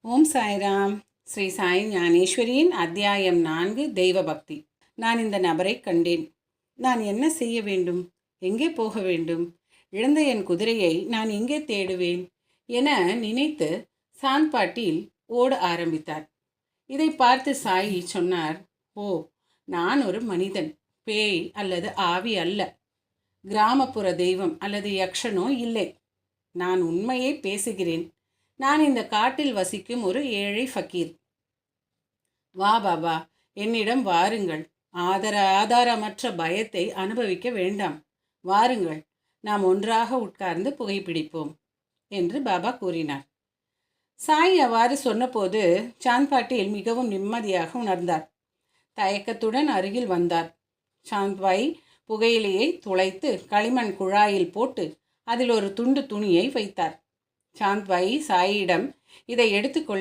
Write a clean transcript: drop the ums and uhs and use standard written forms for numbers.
ஓம் சாய்ராம். ஸ்ரீ சாய் ஞானேஸ்வரியின் அத்தியாயம் 4 தெய்வ பக்தி. நான் இந்த நபரை கண்டேன். நான் என்ன செய்ய வேண்டும்? எங்கே போக வேண்டும்? இழந்த என் குதிரையை நான் எங்கே தேடுவேன் என நினைத்து சாந்த் பாட்டீல் ஓட ஆரம்பித்தார். இதை பார்த்து சாய் சொன்னார், ஓ, நான் ஒரு மனிதன், பேய் அல்லது ஆவி அல்ல, கிராமப்புற தெய்வம் அல்லது யக்ஷனோ இல்லை. நான் உண்மையை பேசுகிறேன். நான் இந்த காட்டில் வசிக்கும் ஒரு ஏழை ஃபக்கீர். வா பாபா, என்னிடம் வாருங்கள். ஆதாரமற்ற பயத்தை அனுபவிக்க வேண்டாம். வாருங்கள், நாம் ஒன்றாக உட்கார்ந்து புகைப்பிடிப்போம் என்று பாபா கூறினார். சாய் அவ்வாறு சொன்னபோது சாந்த் பாட்டீல் மிகவும் நிம்மதியாக உணர்ந்தார். தயக்கத்துடன் அருகில் வந்தார். சாந்த்பாய் புகையிலையை துளைத்து களிமண் குழாயில் போட்டு அதில் ஒரு துண்டு துணியை வைத்தார். சாந்த்பாய் சாயிடம், இதை எடுத்துக்கொள்ளுங்கள்,